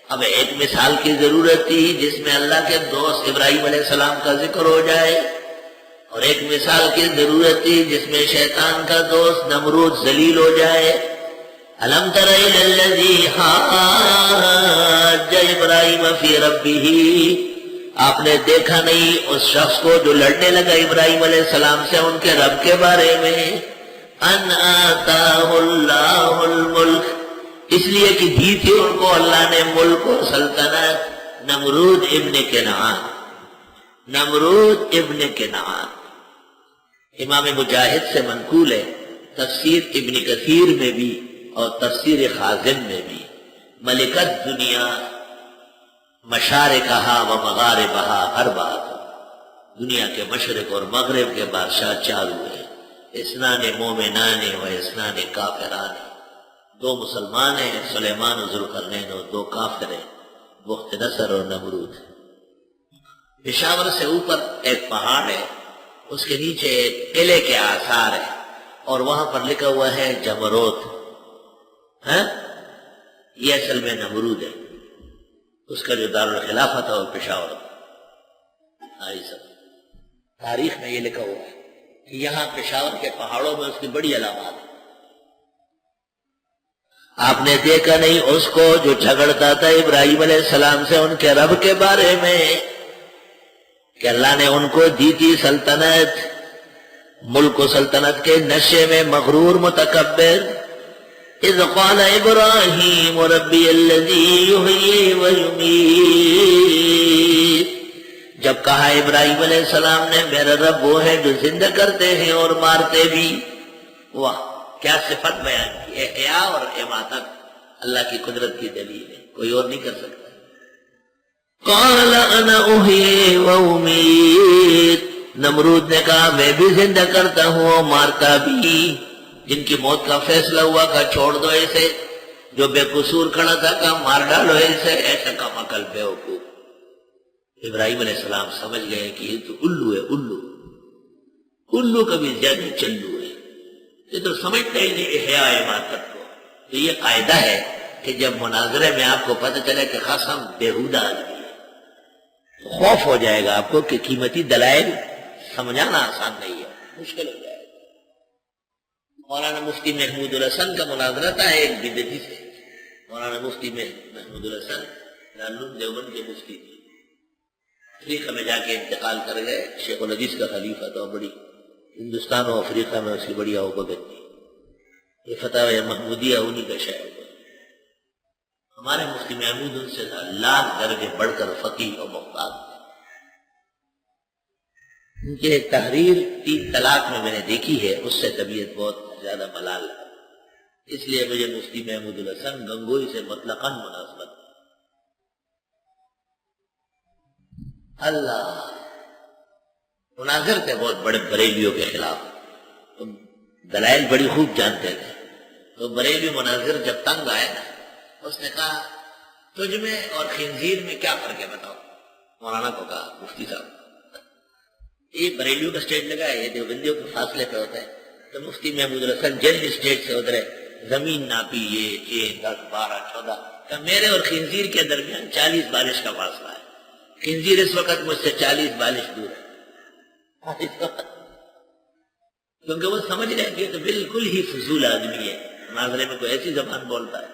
اب ایک مثال کی ضرورت تھی جس میں اللہ کے دوست ابراہیم علیہ السلام کا ذکر ہو جائے، اور ایک مثال کی ضرورت تھی جس میں شیطان کا دوست نمرود ذلیل ہو جائے۔ الم تر الی الذی حاج ابراہیم فی ربہ، آپ نے دیکھا نہیں اس شخص کو جو لڑنے لگا ابراہیم علیہ السلام سے ان کے رب کے بارے میں؟ ان آتاہ اللہ الملک، اس لیے کہ دی تھی ان کو اللہ نے ملک و سلطنت۔ نمرود ابن کنعان، نمرود ابن کنعان امام مجاہد سے منقول ہے، تفسیر ابن کثیر میں بھی اور تفسیر خازن میں بھی، ملکت دنیا مشارقہا و مغاربہا، ہر بات دنیا کے مشرق اور مغرب کے بادشاہ چار ہوئے، اسنان مومنان و اسنان کافران، دو مسلمان ہیں سلیمان و ذوالقرنین، اور دو کافر ہیں بخت نصر اور نمرود۔ پشاور سے اوپر ایک پہاڑ ہے، اس کے نیچے ایک قلعے کے آثار ہیں، اور وہاں پر لکھا ہوا ہے جمروت، یہ اصل میں نمرود ہے، اس کا جو دارالخلافہ تھا وہ پشاور تھا۔ تاریخ میں یہ لکھا ہوا ہے کہ یہاں پشاور کے پہاڑوں میں اس کی بڑی علامات ہے۔ آپ نے دیکھا نہیں اس کو جو جھگڑتا تھا ابراہیم علیہ السلام سے ان کے رب کے بارے میں، کہ اللہ نے ان کو دی تھی سلطنت، ملک و سلطنت کے نشے میں مغرور متکبر۔ اذ قال ابراہیم ربی الذی یحیی و یمیت، جب کہا ابراہیم علیہ السلام نے میرا رب وہ ہے جو زندہ کرتے ہیں اور مارتے بھی۔ واہ کیا صفت بیان کی، احیاء اور اماتت اللہ کی قدرت کی دلیل ہے، کوئی اور نہیں کر سکتا۔ قال انا احیی و امیت، نمرود نے کہا میں بھی زندہ کرتا ہوں اور مارتا بھی، جن کی موت کا فیصلہ ہوا کہا چھوڑ دو اسے، جو بے قصور کھڑا تھا کہا مار ڈالو اسے، ایسا کم عقل بیوقوف۔ ابراہیم علیہ السلام سمجھ گئے کہ یہ تو الو ہے، الو کبھی زیادہ چلو ہے، یہ تو سمجھتا ہی نہیں احیاء اماتت کو۔ تو یہ قاعدہ ہے کہ جب مناظرے میں آپ کو پتہ چلے کہ خصم بےہودہ آدمی ہے، خوف ہو جائے گا آپ کو کہ قیمتی دلائل سمجھانا آسان نہیں ہے، مشکل ہو جائے گا۔ مولانا مفتی محمود الحسن کا مناظرہ تھا ایک بدعتی سے، مولانا مفتی محمود الحسن دارالعلوم دیوبند کے مفتی تھے، افریقہ میں جا کے انتقال کر گئے، شیخ الحدیث کا خلیفہ تھا، بڑی ہندوستان و افریقہ میں اس کی بڑی آوبگت تھی، یہ فتاوی محمودیہ انہی کا شاعر ہوا۔ ہمارے مفتی محمود ان سے لاکھ درجے بڑھ کر فقیہ و محتاط تھے۔ ان کی ایک تحریر 3 طلاق میں نے دیکھی ہے، اس سے طبیعت بہت زیادہ ملال ہے، اس لیے مجھے مفتی محمود الحسن گنگوئی سے مطلقاً مناسبت ہے۔ اللہ مناظر تھے بہت بڑے بریلیوں کے خلاف، تو دلائل بڑی خوب جانتے تھے، تو بریلی مناظر جب تنگ آئے نا، اس نے کہا تجھ میں اور خنزیر میں کیا فرق ہے بتاؤ۔ مولانا کو کہا مفتی صاحب یہ بریلیوں کا اسٹیج لگا ہے، یہ دیوبندیوں کے فاصلے پہ ہوتا ہے، تو مفتی محمود الحسن جلد اسٹیج سے ادھرے، زمین ناپی یہ 6 10 12 14، کہ میرے اور خنزیر کے درمیان 40 بالش کا فاصلہ ہے، خنزیر اس وقت مجھ سے 40 بالش دور ہے، کیونکہ وہ سمجھ رہے کہ تو بالکل ہی فضول آدمی ہے، مناظرے میں کوئی ایسی زبان بولتا ہے۔